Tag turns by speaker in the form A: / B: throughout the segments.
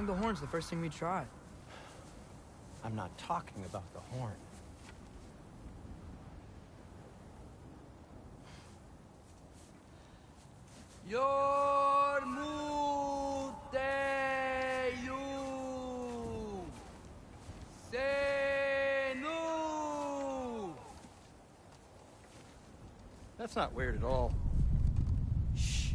A: long the horn's the first thing we tried.
B: I'm not talking about the horn. That's not weird at all. Shh.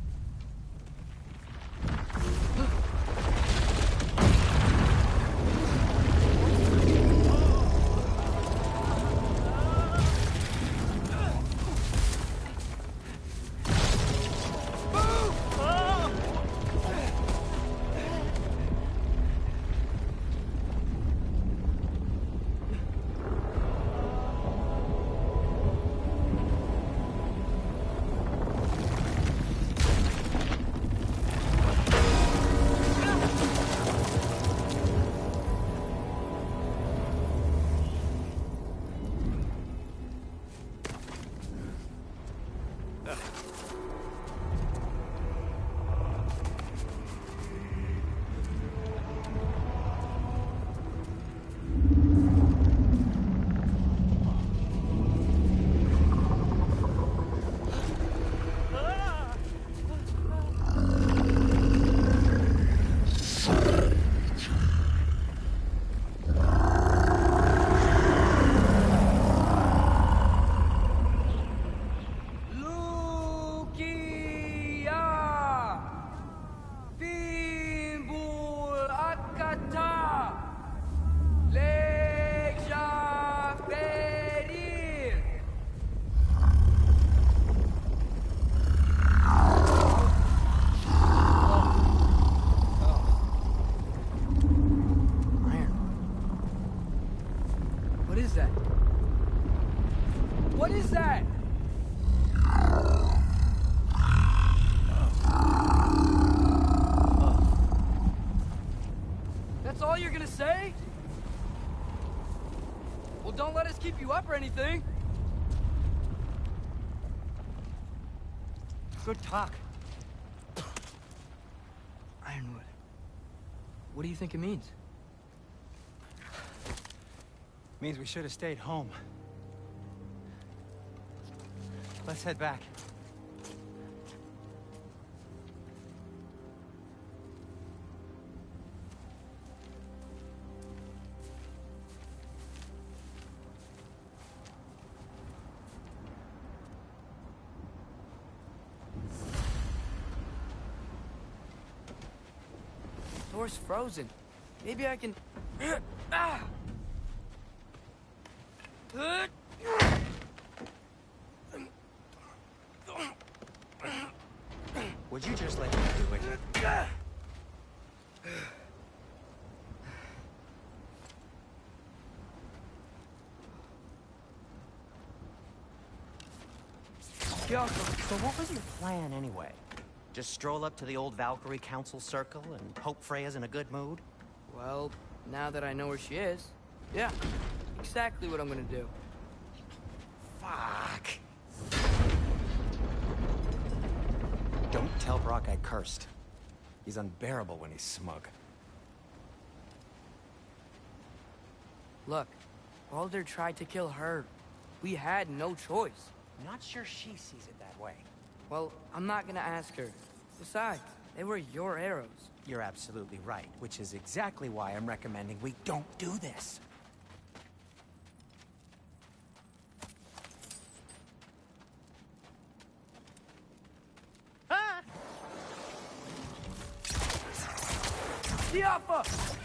B: What is that? That's all you're gonna say? Well, don't let us keep you up or anything. Good talk.
A: Ironwood. What do you think it means?
B: Means we should have stayed home. Let's head back.
A: Door's frozen. Maybe I can... Ah!
B: Would you just let me do it? So what was your plan anyway? Just stroll up to the old Valkyrie Council circle and hope Freya's in a good mood?
A: Well, now that I know where she is, yeah, exactly what I'm gonna do.
B: Fuck. Don't tell Brock I cursed. He's unbearable when he's smug.
A: Look, Baldur tried to kill her. We had no choice.
B: Not sure she sees it that way.
A: Well, I'm not gonna ask her. Besides, they were your arrows.
B: You're absolutely right, which is exactly why I'm recommending we don't do this. Ah!
A: Tiafa!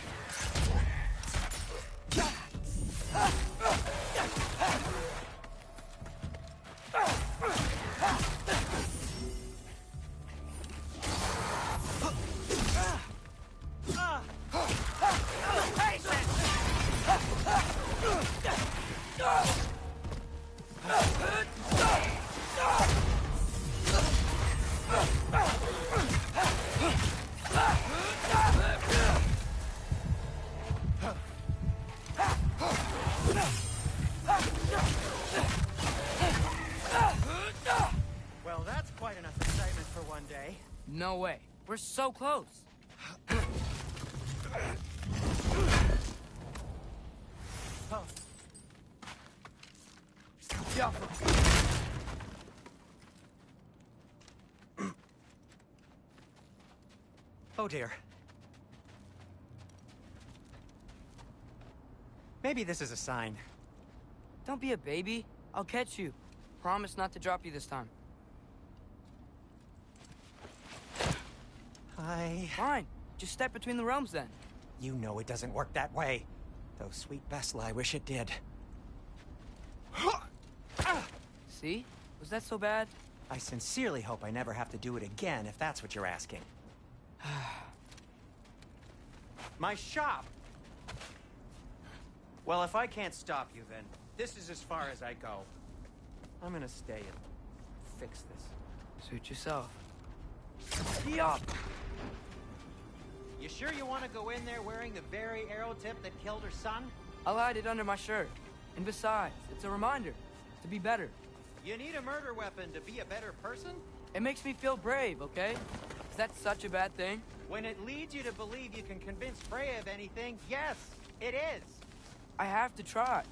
B: Well, that's quite enough excitement for one day.
A: No way. We're so close.
B: Oh dear. Maybe this is a sign.
A: Don't be a baby. I'll catch you. Promise not to drop you this time. Fine. Just step between the realms then.
B: You know it doesn't work that way. Though sweet Bessel, I wish it did.
A: See? Was that so bad?
B: I sincerely hope I never have to do it again, if that's what you're asking. My shop! Well, if I can't stop you, then this is as far as I go. I'm gonna stay and fix this.
A: Suit yourself. Yup!
B: You sure you want to go in there wearing the very arrow tip that killed her son?
A: I'll hide it under my shirt. And besides, it's a reminder to be better.
B: You need a murder weapon to be a better person?
A: It makes me feel brave, okay? Is that such a bad thing?
B: When it leads you to believe you can convince Freya of anything, yes, it is.
A: I have to try.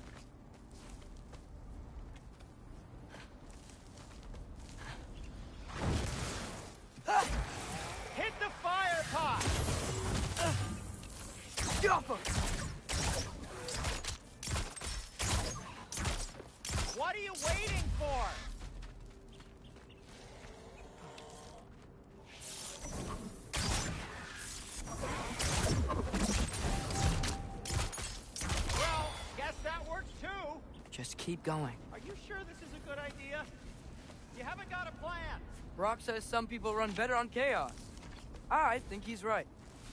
B: Hit the fire pot! What are you waiting for? Well, guess that works too.
A: Just keep going.
B: Are you sure this is a good idea? You haven't got a plan.
A: Brock says some people run better on chaos. I think he's right.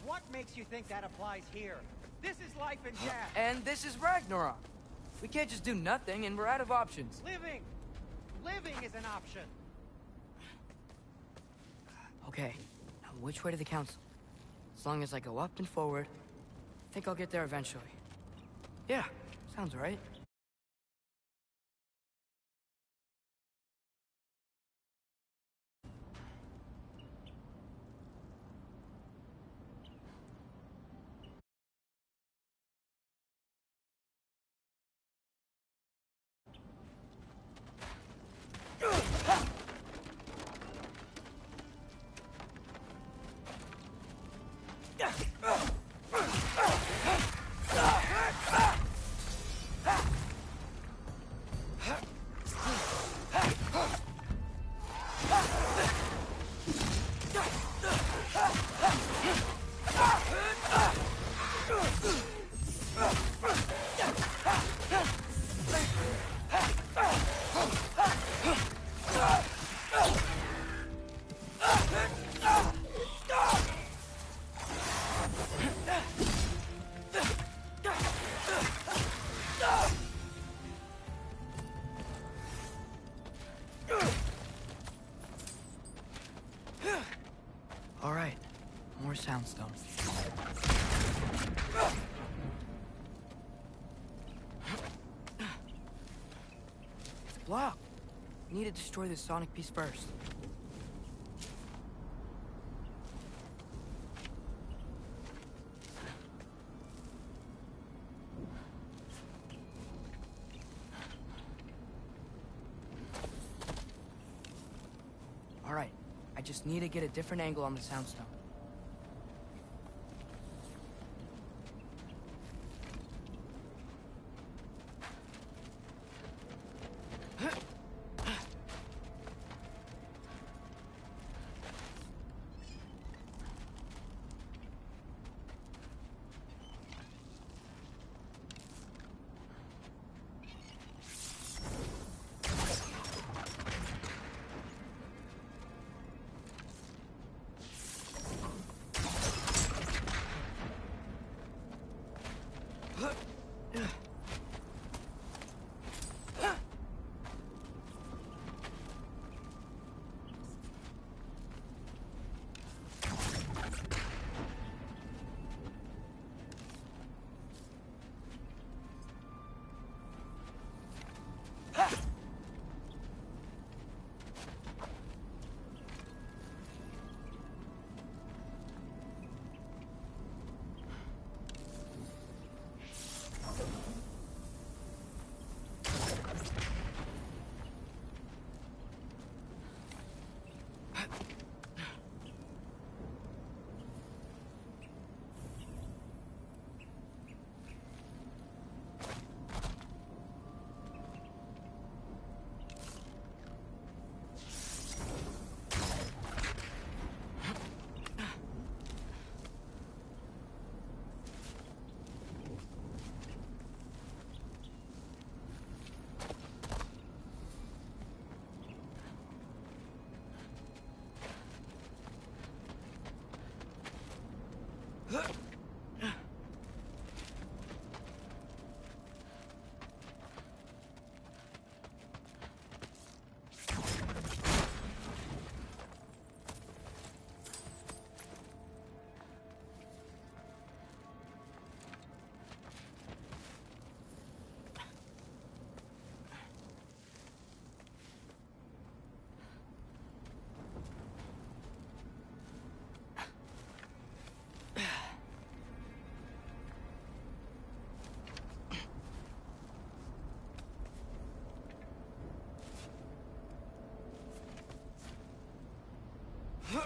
B: What makes you think that applies here? This is life and death.
A: And this is Ragnarok. We can't just do nothing, and we're out of options.
B: Living is an option.
A: Okay, now which way to the council? As long as I go up and forward, I think I'll get there eventually. Yeah, sounds right. All right, more soundstone. It's blocked. We need to destroy this sonic piece first. All right, I just need to get a different angle on the soundstone. Get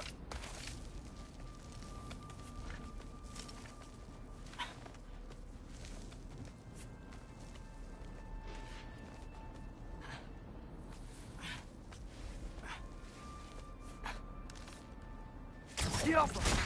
A: off him!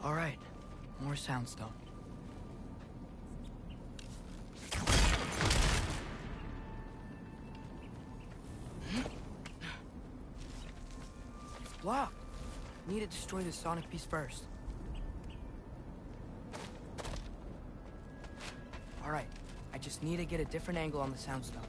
A: All right, more soundstone. It's blocked. Need to destroy the sonic piece first. All right, I just need to get a different angle on the soundstone.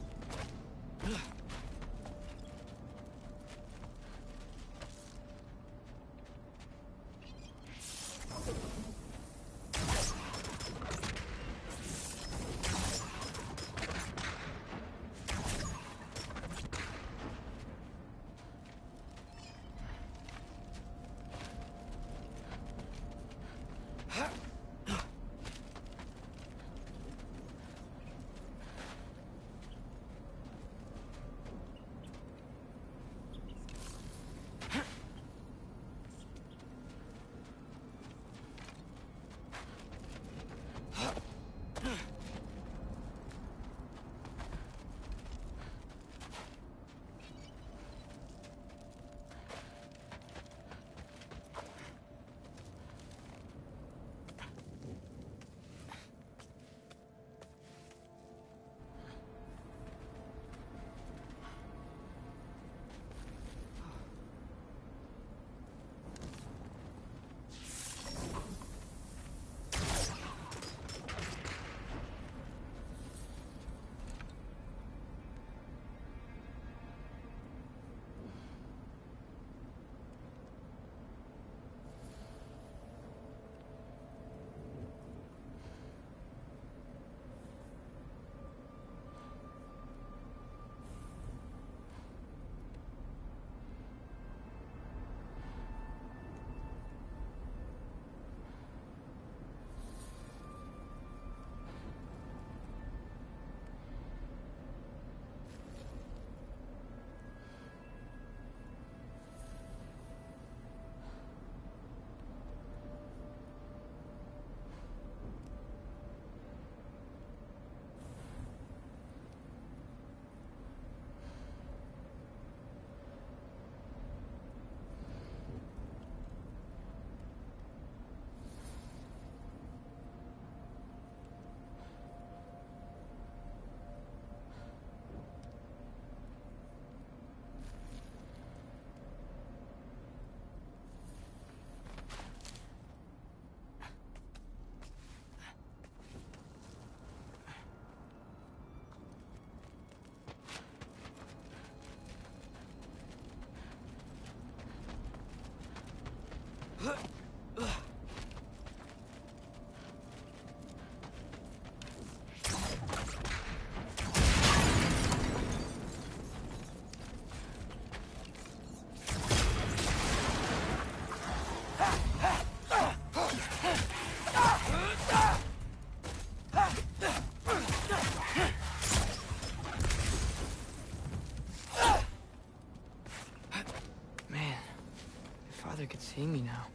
A: see me now.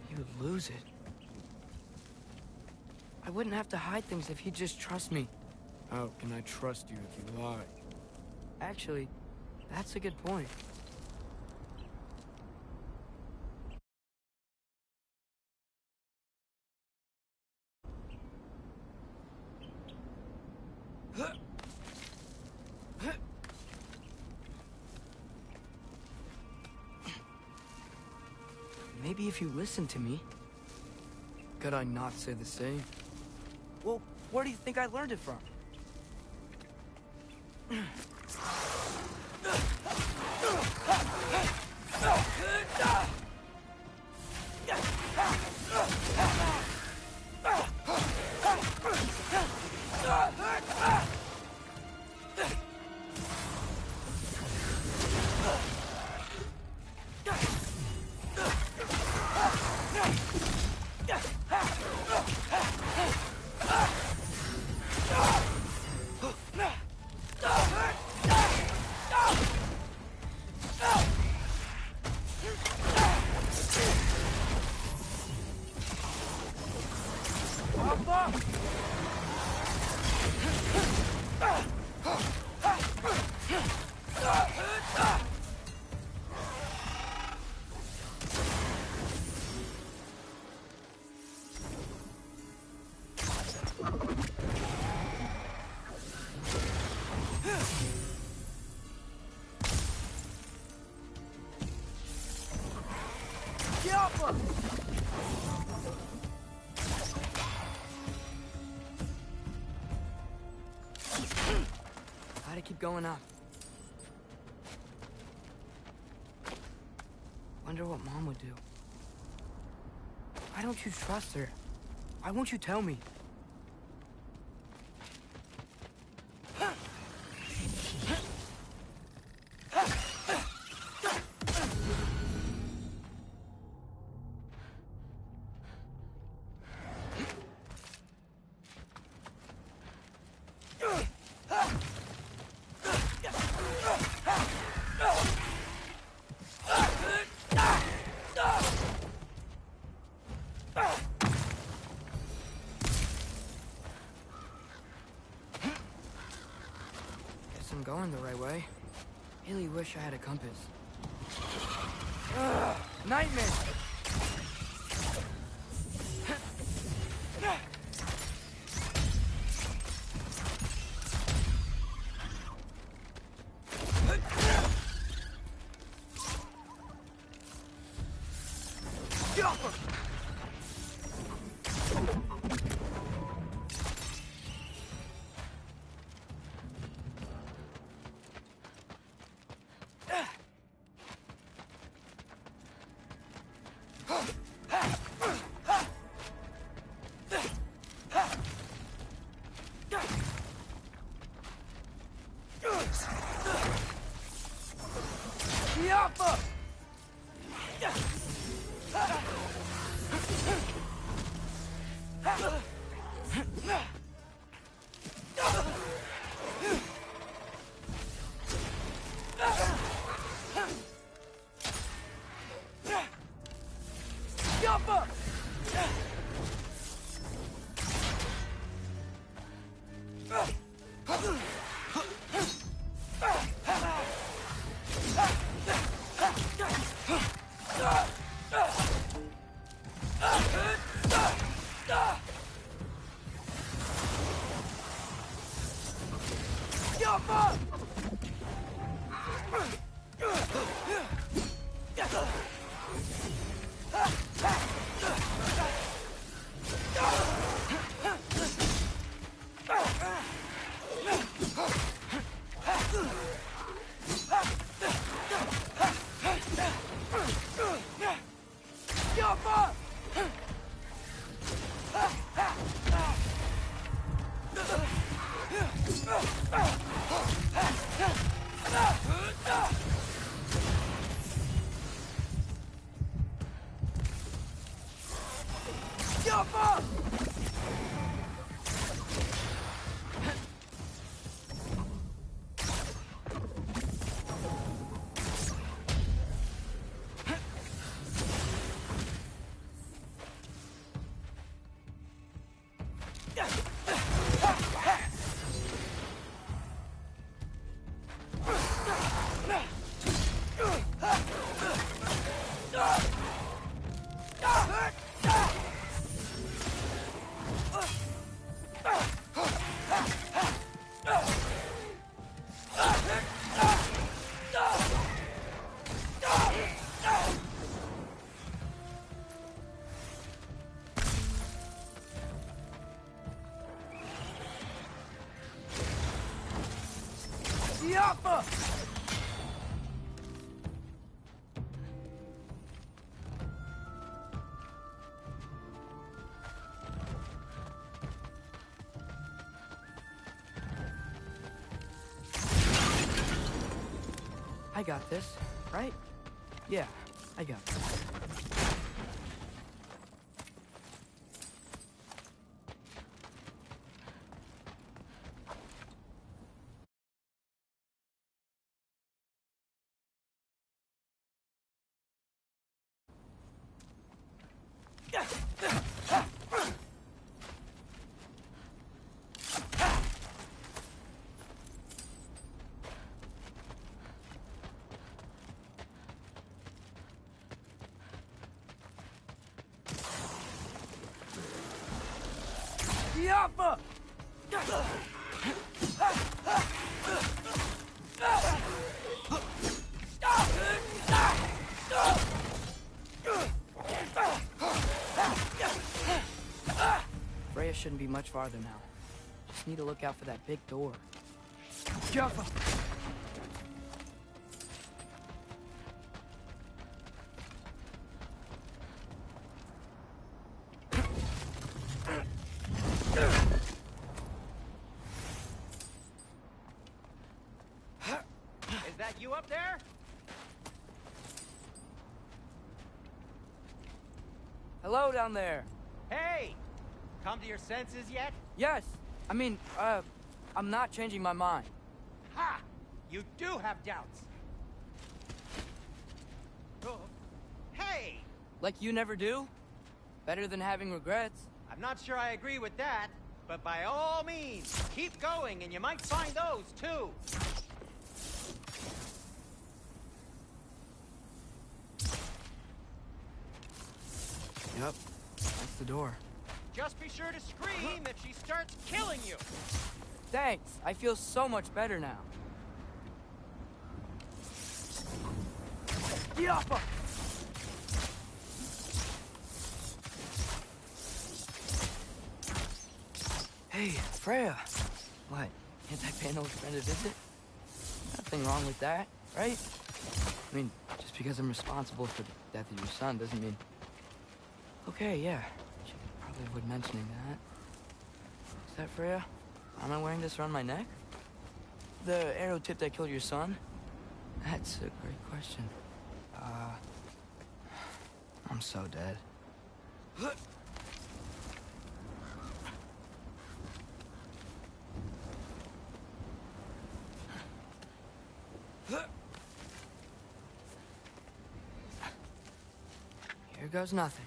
A: He would lose it. I wouldn't have to hide things if he'd just trust me.
C: How can I trust you if you lie?
A: Actually, that's a good point. Maybe if you listen to me.
C: Could I not say the same?
A: Well, where do you think I learned it from? Gotta keep going up. Wonder what Mom would do. Why don't you trust her? Why won't you tell me? I'm going the right way. Really wish I had a compass. Ugh, nightmare! Yappa! I got this, right? Yeah, I got this. Yappa! Freya shouldn't be much farther now. Just need to look out for that big door. Yappa!
B: Is that you up there?
A: Hello down there.
B: Hey! Come to your senses yet?
A: Yes. I'm not changing my mind.
B: Ha! You do have doubts. Oh. Hey!
A: Like you never do? Better than having regrets.
B: I'm not sure I agree with that, but by all means, keep going and you might find those too.
A: Yep. That's the door.
B: Just be sure to scream if she starts killing you.
A: Thanks. I feel so much better now. Yappa! Hey, Freya. What? Can't I pay an old friend a visit? Nothing wrong with that, right? I mean, just because I'm responsible for the death of your son doesn't mean... Okay, yeah. Should probably avoid mentioning that. Is that Freya? Am I wearing this around my neck? The arrow tip that killed your son? That's a great question. I'm so dead. Here goes nothing.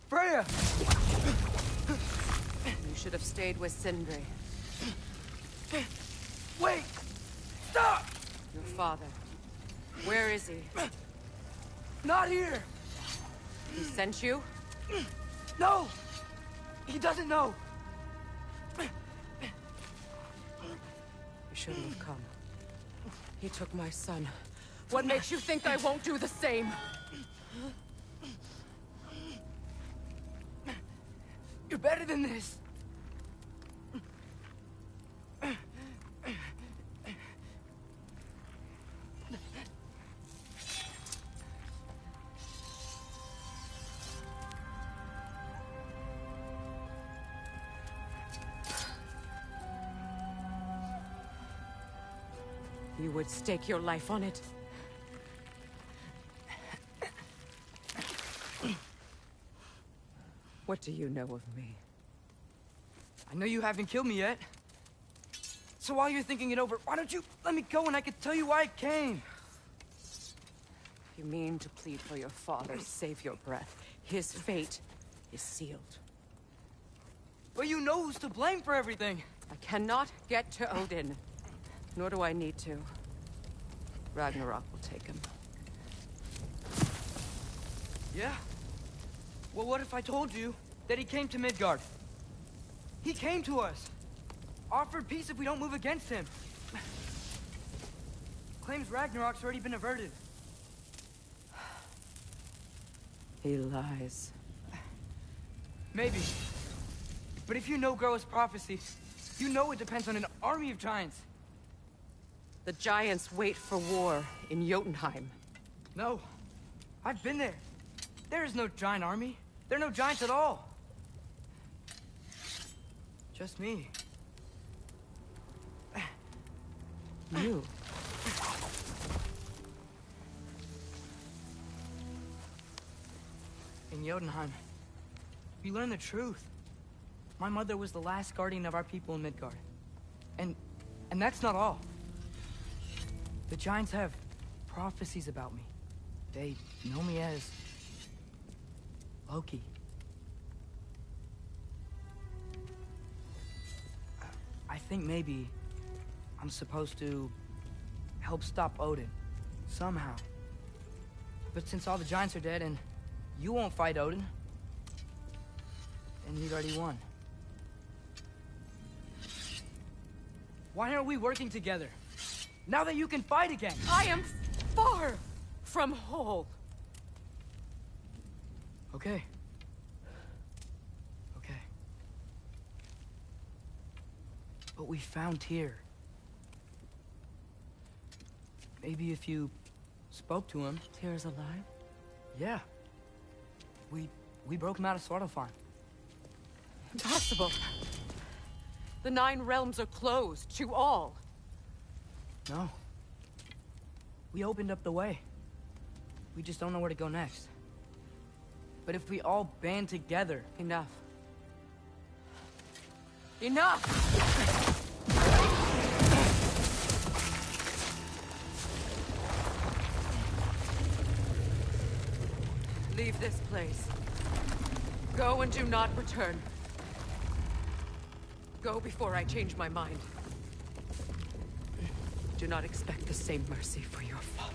A: Freya!
D: You should have stayed with Sindri.
A: Wait! Stop!
D: Your father. Where is he?
A: Not here!
D: He sent you?
A: No! He doesn't know!
D: You shouldn't have come. He took my son. What makes you think I won't do the same?
A: You're better than this!
D: You would stake your life on it? What do you know of me?
A: I know you haven't killed me yet. So while you're thinking it over, why don't you let me go and I can tell you why I came?
D: You mean to plead for your father, save your breath. His fate is sealed.
A: But you know who's to blame for everything.
D: I cannot get to Odin. Nor do I need to. Ragnarok will take him.
A: Yeah? Well, what if I told you that he came to Midgard. He came to us. Offered peace if we don't move against him. Claims Ragnarok's already been averted.
D: He lies.
A: Maybe. But if you know Groa's prophecy, you know it depends on an army of giants.
D: The giants wait for war in Jotunheim.
A: No. I've been there. There is no giant army. There are no giants at all. Just me.
D: You.
A: In Jotunheim, we learn the truth. My mother was the last guardian of our people in Midgard. And that's not all. The giants have prophecies about me. They know me as Loki. I think maybe I'm supposed to help stop Odin, somehow. But since all the giants are dead and you won't fight Odin, then you'd already won. Why aren't we working together? Now that you can fight again!
D: I am far from whole.
A: Okay. Okay. But we found Tyr. Maybe if you spoke to him...
D: Tyr's alive?
A: Yeah. We broke him out of Svartalfheim.
D: Impossible. The 9 realms are closed to all.
A: No. We opened up the way. We just don't know where to go next. But if we all band together...
D: Enough. Enough! Leave this place. Go and do not return. Go before I change my mind. Do not expect the same mercy for your father.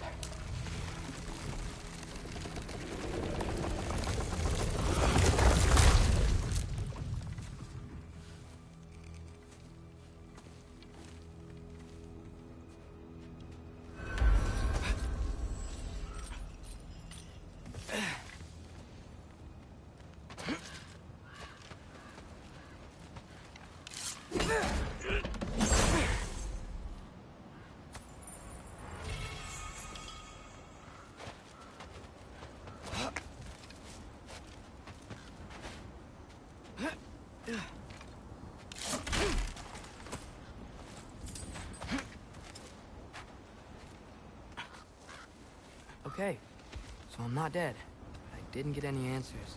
A: Okay, so I'm not dead. I didn't get any answers.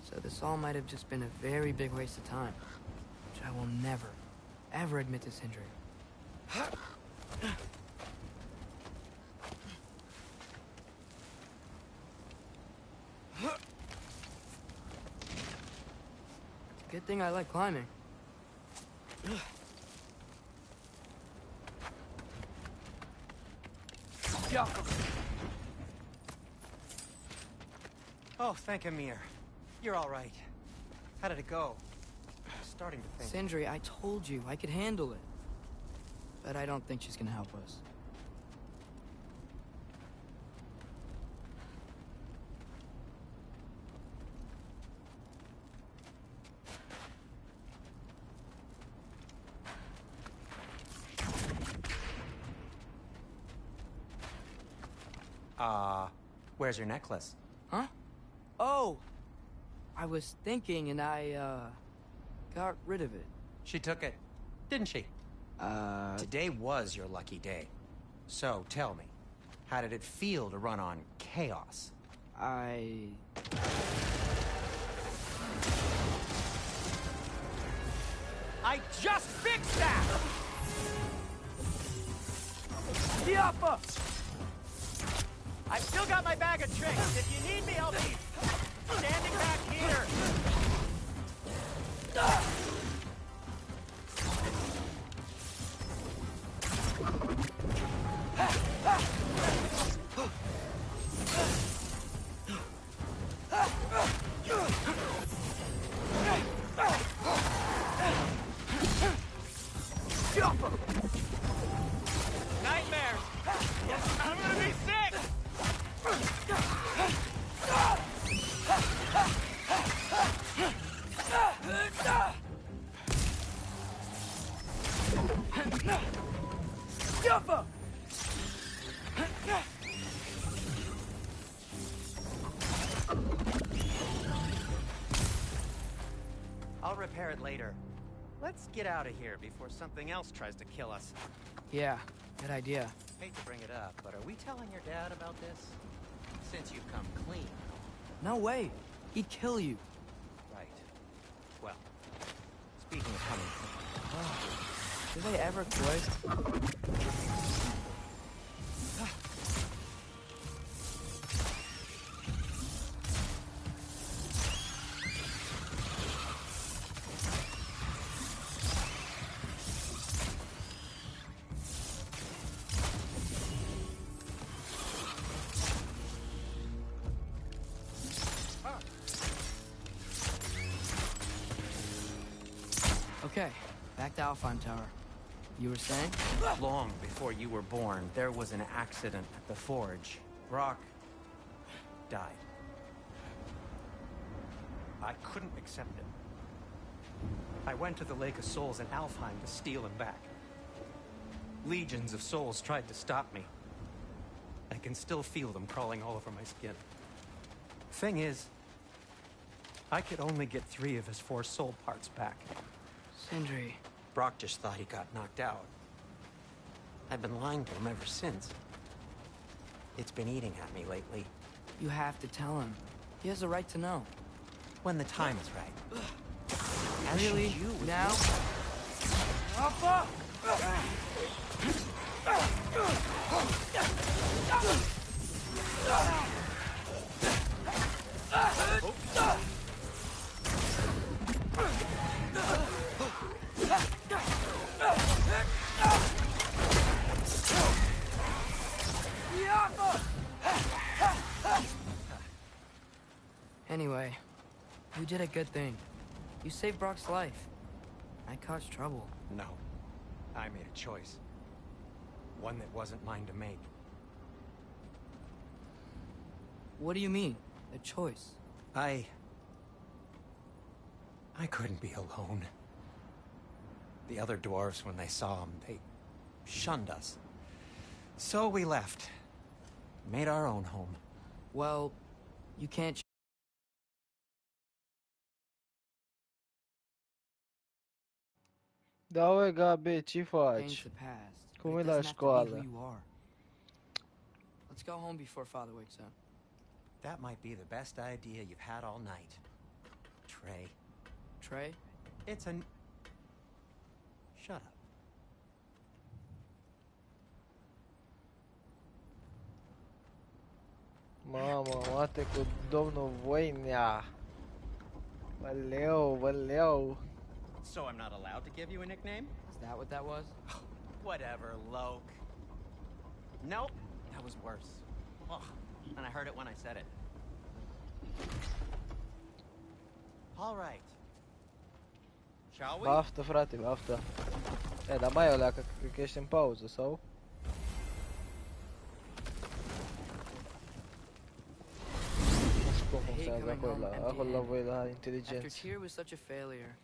A: So this all might have just been a very big waste of time. Which I will never, ever admit to Sindri. Good thing I like climbing.
B: Oh, thank Amir. You're all right. How did it go? I'm starting to think.
A: Sindri, I told you I could handle it. But I don't think she's gonna help us.
B: Where's your necklace?
A: Huh? Oh! I was thinking and I, got rid of it.
B: She took it, didn't she? Today was your lucky day. So, tell me, how did it feel to run on chaos?
A: I
B: just fixed that!
A: Diapa!
B: I've still got my bag of tricks. If you need me, I'll be standing back here. repair it later. Let's get out of here before something else tries to kill us.
A: Yeah, good idea.
B: Hate to bring it up, but are we telling your dad about this? Since you've come clean.
A: No way. He'd kill you.
B: Right. Well, speaking of coming clean.
A: Do they ever quit? Okay, back to Alpine Tower. You were saying?
B: Long before you were born, there was an accident at the forge. Brock died. I couldn't accept it. I went to the Lake of Souls in Alfheim to steal him back. Legions of souls tried to stop me. I can still feel them crawling all over my skin. Thing is, I could only get 3 of his 4 soul parts back.
A: Sindri.
B: Brock just thought he got knocked out. I've been lying to him ever since. It's been eating at me lately.
A: You have to tell him. He has a right to know.
B: When the time is right. As
A: Really?
B: should you with
A: Now?
B: your-
A: Alpha! Anyway, you did a good thing. You saved Brock's life. I caused trouble.
B: No. I made a choice. One that wasn't mine to make.
A: What do you mean? A choice?
B: I couldn't be alone. The other dwarves, when they saw him, they shunned us. So we left. Made our own home.
A: Well, you can't
E: Da, oi, Gabi, ce
A: change
E: faci?
A: the past.
E: Cum
A: but
E: e
A: it
E: la
A: doesn't have to be
E: școală?
A: who you are. Let's go home before Father wakes up.
B: That might be the best idea you've had all night. Trey.
A: Trey?
B: It's an... Shut up.
E: Mamă, mate cu domnul Voinea. Valeu, valeu.
B: So I'm not allowed to give you a nickname?
A: Is that what that was?
B: Whatever, Loke. Nope, that was worse. Ugh, and I heard it when I said it. All right. Shall we?
E: Baftă, frate, baftă. E, dar mai ăla, că cred că ești în pauză, sau? Nu știu cum funcționează acolo la voi, la
A: After
E: inteligență.
A: Tyr was such a failure,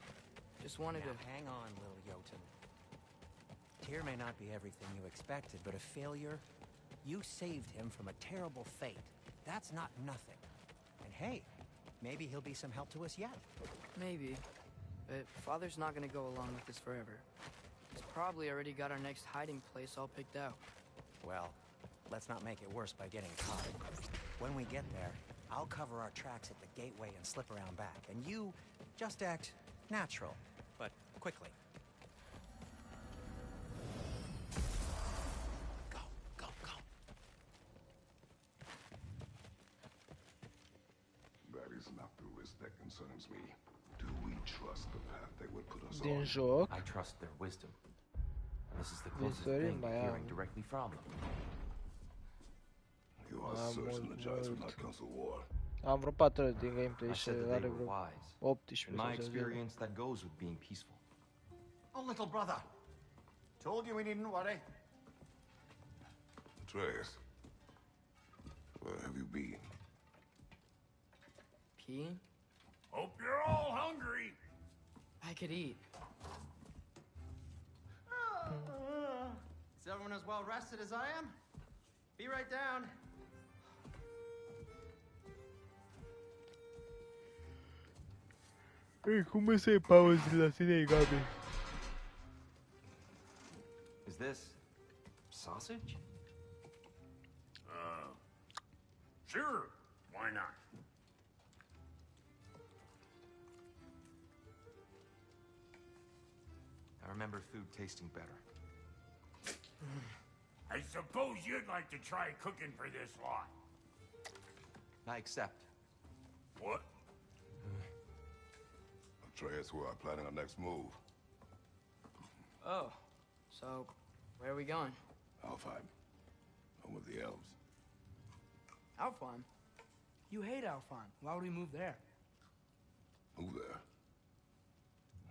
A: just wanted
B: Now,
A: to...
B: hang on, little Jotun. Tyr may not be everything you expected, but a failure? You saved him from a terrible fate. That's not nothing. And hey, maybe he'll be some help to us yet.
A: Maybe. But Father's not gonna go along with this forever. He's probably already got our next hiding place all picked out.
B: Well, let's not make it worse by getting caught. When we get there, I'll cover our tracks at the gateway and slip around back. And you just act natural, but quickly. Go, go, go.
F: That is not the risk that concerns me. Do we trust the path they would put us
E: Din
F: on?
E: joc.
G: I trust their wisdom. This is the
E: Din
G: closest
E: Sorin
G: thing to
E: mai
G: hearing
E: am.
G: directly from them.
F: You are certain the giants would not cancel war.
E: Am vreo 4 ore din gameplay
G: I
E: și
G: said that they
E: are
G: were
E: vreo
G: wise.
E: 18
G: In my
E: sau ceva.
G: experience, that goes with being peaceful.
H: Oh, little brother. Told you we needn't worry.
F: Atreus, where have you been?
A: Peeing?
H: Hope you're all hungry.
A: I could eat.
B: Is everyone as well rested as I am? Be right down.
E: Ei, cum să-i pauze la tine, Gabi?
G: Is this sausage?
I: Sure, why not?
G: I remember food tasting better.
I: I suppose you'd like to try cooking for this lot.
G: I accept.
I: What?
F: Atreus, we are planning our next move.
A: Oh, so where are we going?
F: Alfheim. Home with the elves.
C: Alfheim? You hate Alfheim. Why would we move there?
F: Move there.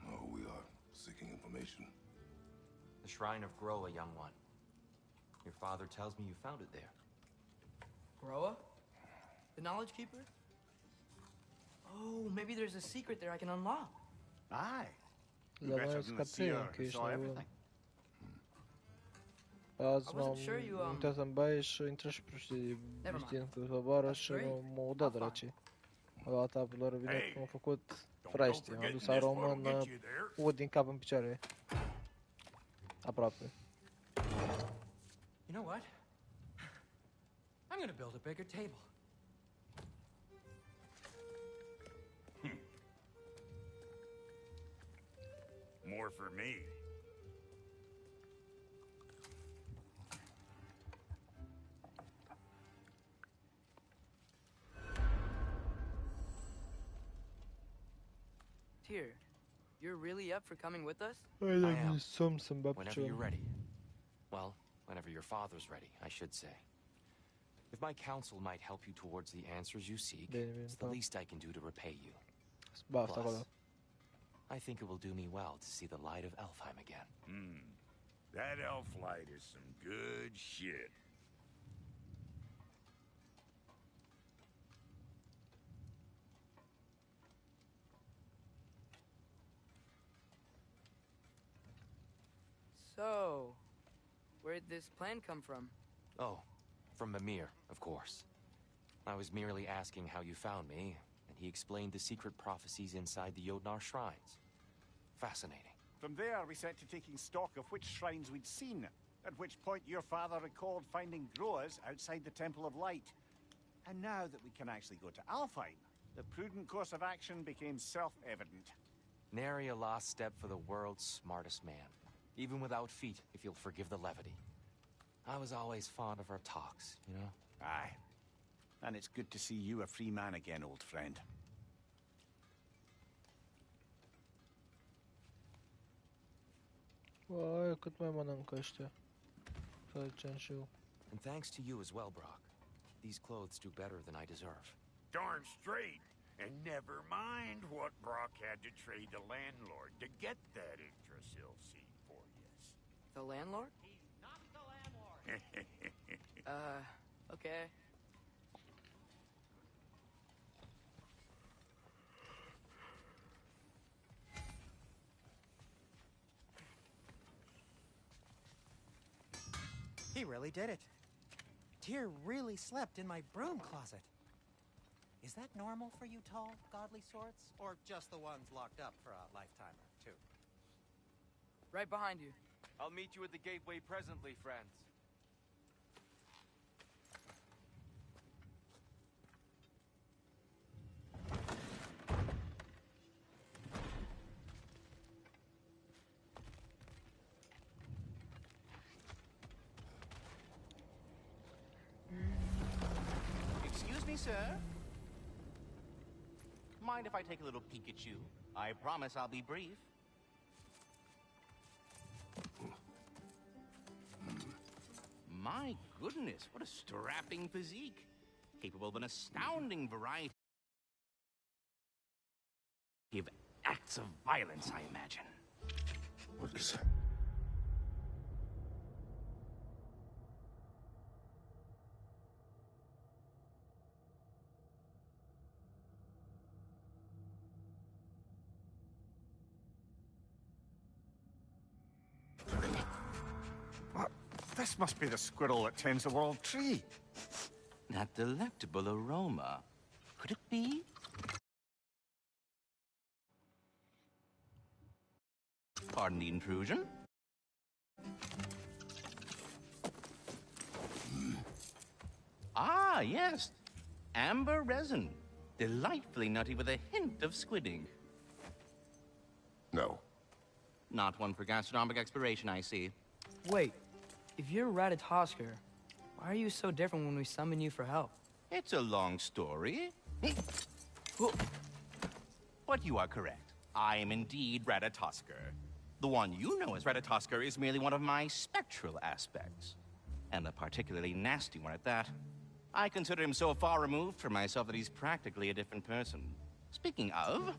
F: Oh, we are seeking information.
G: The Shrine of Groa, young one. Your father tells me you found it there.
A: Groa? The Knowledge Keeper? Oh, maybe there's a secret there I can unlock.
H: Aye.
E: La
H: Better
E: mai
H: than the
E: scapăm
H: seer
E: că
H: who
E: ești
H: saw
E: nebun.
H: everything.
E: Azi
A: I
E: m-am
A: wasn't sure you,
E: uitat în baie și intrat și proștii
A: Never
E: știind că soboară și
A: Great.
E: m-au dat draci. O dată lor vine
I: Hey,
E: m-au făcut
I: Don't go
E: fraiești. M-am
I: forgetting
E: dus
I: this
E: aromă
I: what'll
E: în
I: get you there.
E: ud din cap în picioare. Aproape.
B: You know what? I'm gonna build a bigger table.
I: More for me.
A: Tyr, you're really up for coming with us?
E: Hai
G: I
E: da
G: am.
E: mi somn să-mi bag
G: Whenever you're
E: picioare.
G: ready. Well, whenever your father's ready, I should say. If my counsel might help you towards the answers you seek,
E: Bine, bine,
G: it's the
E: pa.
G: least I can do to repay you.
E: Baftă
G: Plus,
E: acolo.
G: I think it will do me well to see the light of Elfheim again.
I: That elf light is some good shit.
A: So, where'd this plan come from?
G: Oh, from Mimir, of course. I was merely asking how you found me, and he explained the secret prophecies inside the Jotnar shrines. Fascinating.
H: From there, we set to taking stock of which shrines we'd seen, at which point your father recalled finding Groas outside the Temple of Light. And now that we can actually go to Alfheim, the prudent course of action became self-evident.
G: Nary a lost step for the world's smartest man. Even without feet, if you'll forgive the levity. I was always fond of our talks, you know?
H: Aye. And it's good to see you a free man again, old friend.
E: Uai, cât mai mănâncă ăștia. Să zicem și eu.
G: And thanks to you as well, Brock. These clothes do better than I deserve.
I: Darn straight. And never mind what Brock had to trade the landlord to get that Yggdrasil seed for yes.
A: The landlord?
H: He's not the landlord.
A: Okay.
B: He really did it. Tyr really slept in my broom closet. Is that normal for you tall, godly sorts? Or just the ones locked up for a lifetime or two?
A: Right behind you.
G: I'll meet you at the gateway presently, friends.
J: Excuse me, sir? Mind if I take a little peek at you? I promise I'll be brief. My goodness, what a strapping physique. Capable of an astounding variety of acts of violence, I imagine.
F: What is that?
H: What? This must be the squirrel that tends the world tree.
J: That delectable aroma. Could it be? Pardon the intrusion. Ah, yes. Amber resin. Delightfully nutty with a hint of squid ink.
F: No.
J: Not one for gastronomic exploration, I see.
C: Wait, if you're Ratatosker, why are you so different when we summon you for help?
J: It's a long story. But you are correct. I am indeed Ratatosker. The one you know as Ratatosker is merely one of my spectral aspects. And a particularly nasty one at that. I consider him so far removed from myself that he's practically a different person. Speaking of...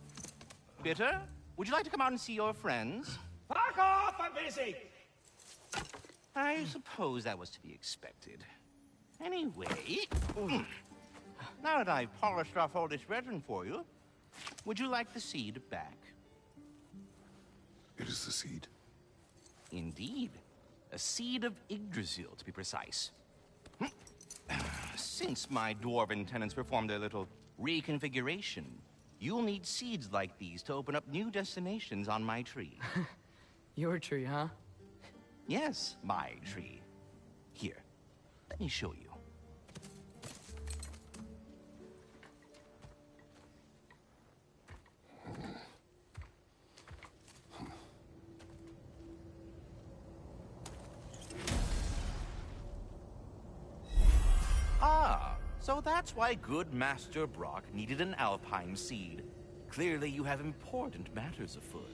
J: Bitter, would you like to come out and see your friends?
K: Fuck off! I'm busy!
J: I suppose that was to be expected. Anyway... Now that I've polished off all this resin for you, would you like the seed back?
F: It is the seed.
J: Indeed. A seed of Yggdrasil, to be precise. Since my dwarven tenants performed their little reconfiguration, you'll need seeds like these to open up new destinations on my tree.
C: Your tree, huh?
J: Yes, my tree. Here, let me show you. Ah, so that's why good Master Brock needed an Alpine seed. Clearly you have important matters afoot.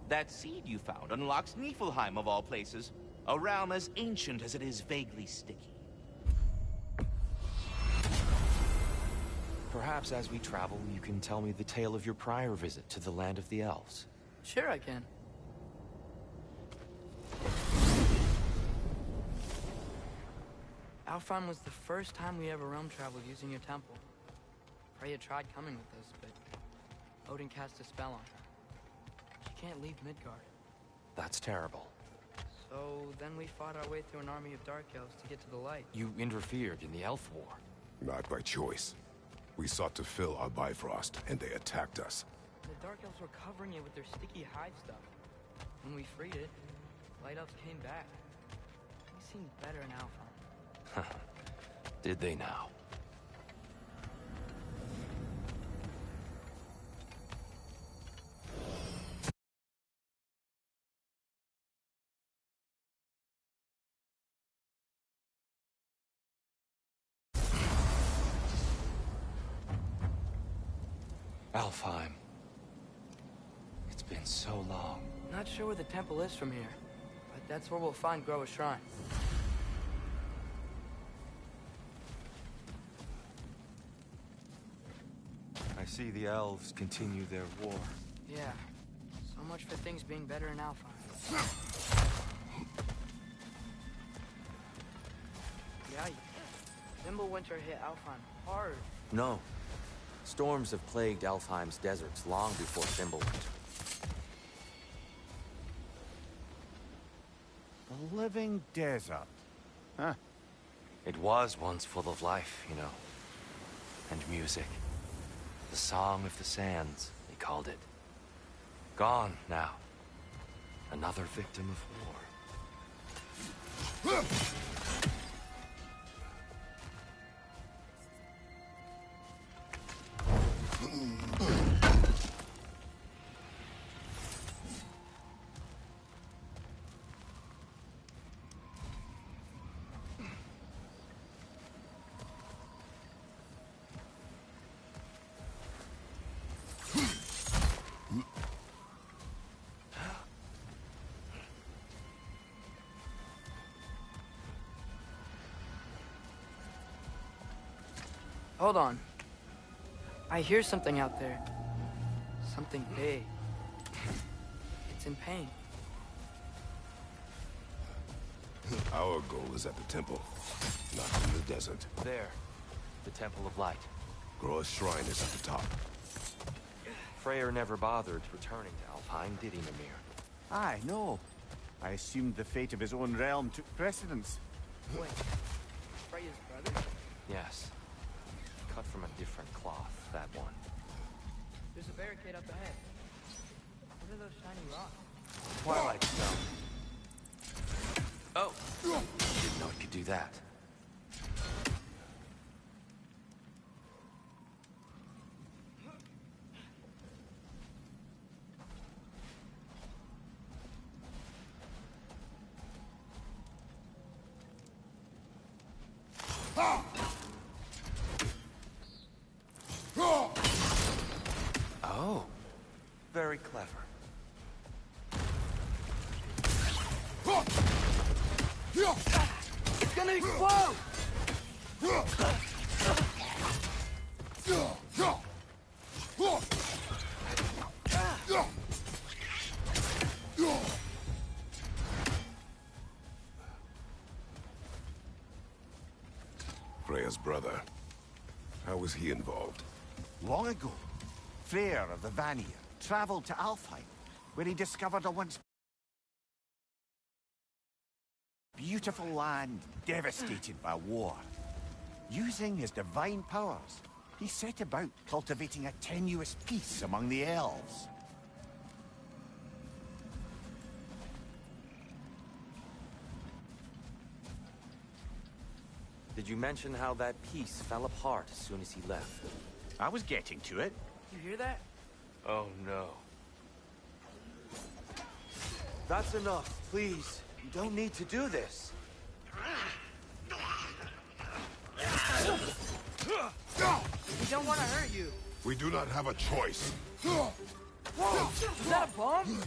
J: That seed you found unlocks Niflheim of all places, a realm as ancient as it is vaguely sticky.
G: Perhaps as we travel, you can tell me the tale of your prior visit to the land of the elves.
C: Sure I can. Alfheim was the first time we ever realm traveled using your temple. Freya tried coming with us, but Odin cast a spell on her. She can't leave Midgard.
G: That's terrible.
C: So then we fought our way through an army of dark elves to get to the light.
G: You interfered in the elf war.
F: Not by choice. We sought to fill our Bifrost, and they attacked us.
C: The dark elves were covering it with their sticky hide stuff. When we freed it, light elves came back. They seemed better in Alfheim.
G: Did they now? Alfheim. It's been so long.
C: Not sure where the temple is from here, but that's where we'll find Groa's shrine.
G: I see the elves continue their war.
C: Yeah. So much for things being better in Alfheim. Yeah, Winter hit Alfheim hard.
G: No. Storms have plagued Alfheim's deserts long before Thimbleweed.
H: A living desert. Huh.
G: It was once full of life, you know. And music. The Song of the Sands, they called it. Gone now. Another victim of war.
C: Hold on. I hear something out there. Something big. It's in pain.
F: Our goal is at the temple, not in the desert.
G: There. The Temple of Light.
F: Groa's shrine is at the top.
G: Freyr never bothered returning to Alfheim, did he, Mimir?
H: Aye, no. I assumed the fate of his own realm took precedence.
C: Wait. Freya's brother?
G: Yes. cut from a different cloth, that one.
C: There's a barricade up ahead. What are those shiny rocks?
G: Twilight Stone. Oh! Didn't know it could do that. Oh, very clever.
C: It's gonna explode!
F: Freya's brother. How was he involved?
H: Long ago, Freyr of the Vanir traveled to Alfheim, where he discovered a once beautiful land devastated by war. Using his divine powers, he set about cultivating a tenuous peace among the elves.
G: Did you mention how that piece fell apart as soon as he left?
H: I was getting to it.
C: You hear that?
G: Oh no. That's enough, please. You don't need to do this.
C: We don't want to hurt you.
F: We do not have a choice.
C: Whoa! Is that a bomb?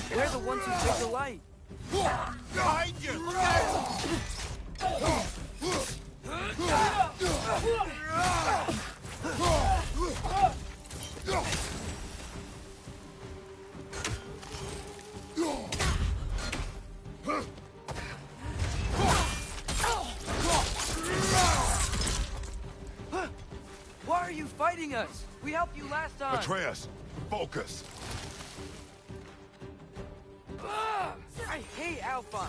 C: They're the ones who took the light.
H: Behind you!
C: Why are you fighting us? We helped you last time.
F: Atreus, focus.
C: I hate Alpha.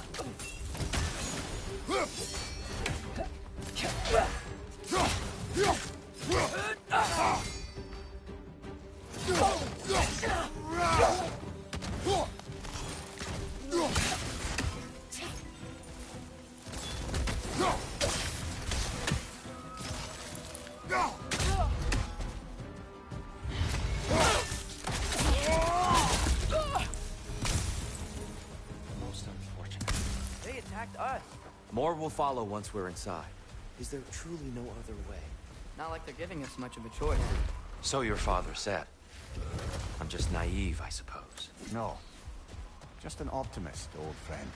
G: Most unfortunate.
C: They attacked us.
G: More will follow once we're inside. Is there truly no other way?
C: Not like they're giving us much of a choice.
G: So your father said. I'm just naive, I suppose.
H: No. Just an optimist, old friend.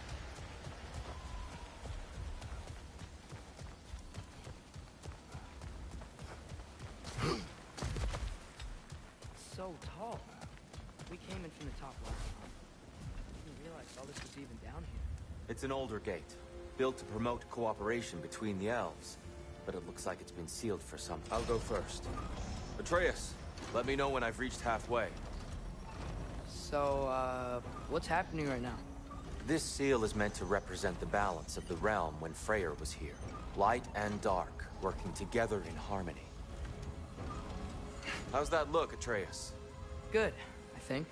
C: So tall. We came in from the top last time. Didn't realize all this was even down here.
G: It's an older gate, built to promote cooperation between the elves. But it looks like it's been sealed for some. I'll go first. Atreus, let me know when I've reached halfway.
C: So, what's happening right now?
G: This seal is meant to represent the balance of the realm when Freyr was here. Light and dark, working together in harmony. How's that look, Atreus?
C: Good, I think.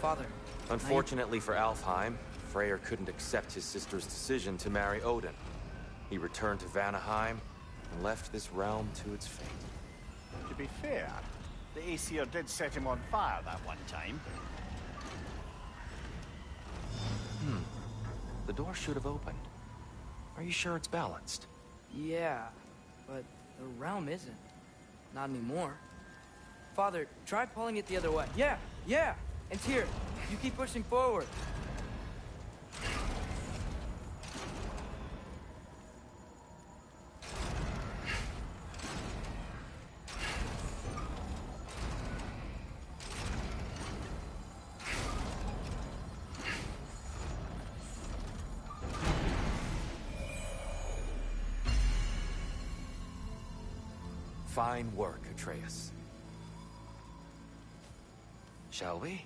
C: Father.
G: Unfortunately for Alfheim, Freyr couldn't accept his sister's decision to marry Odin. He returned to Vanaheim and left this realm to its fate.
H: To be fair, the Aesir did set him on fire that one time.
G: The door should have opened. Are you sure it's balanced?
C: Yeah, but the realm isn't. Not anymore. Father, try pulling it the other way. Yeah! And here, you keep pushing forward.
G: Fine work, Atreus. Shall we?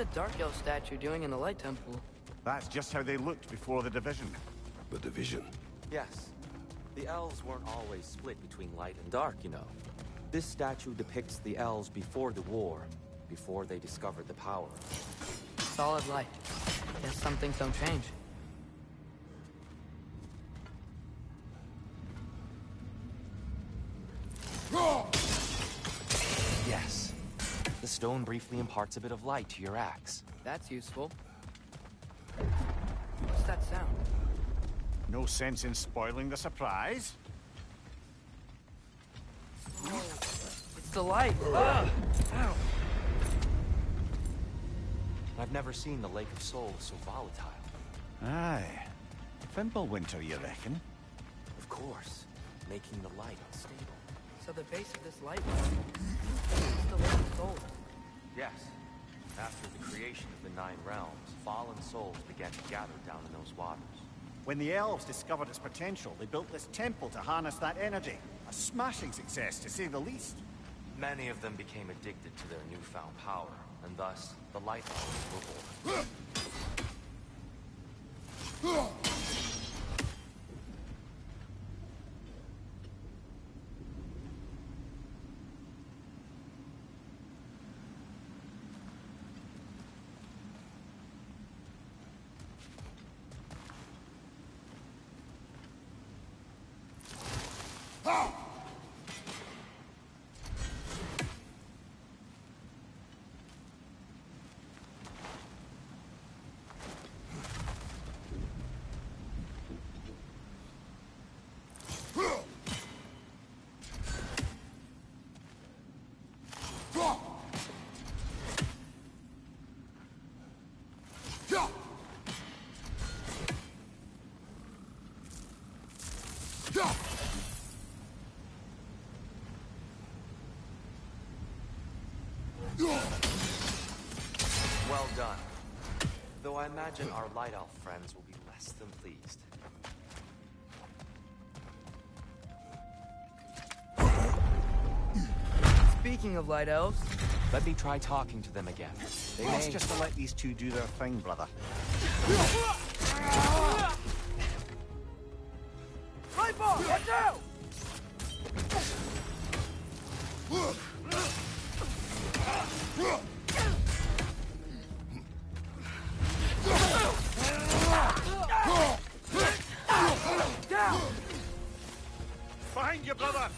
C: What's a Dark Elf statue doing in the Light Temple?
H: That's just how they looked before the division.
F: The division.
G: Yes. The elves weren't always split between light and dark, you know. This statue depicts the elves before the war, before they discovered the power.
C: Solid light. Guess some things don't change.
G: Yes. The stone briefly imparts a bit of light to your axe.
C: That's useful. What's that sound?
H: No sense in spoiling the surprise.
C: It's the light! Ugh. Ow!
G: I've never seen the Lake of Souls so volatile.
H: Aye. Fimbulwinter, you reckon?
G: Of course, making the light unstable.
C: So the base of this light is the Lake of Souls.
G: Yes. After the creation of the Nine Realms, fallen souls began to gather down in those waters.
H: When the elves discovered its potential, they built this temple to harness that energy. A smashing success, to say the least.
G: Many of them became addicted to their newfound power, and thus, the Light Elves were born. Well done. Though I imagine our Light Elf friends will be less than pleased.
C: Speaking of Light Elves...
G: Let me try talking to them again. They
H: It's
G: may...
H: just to let these two do their thing, brother.
C: Lightball, watch out!
H: Find your brother!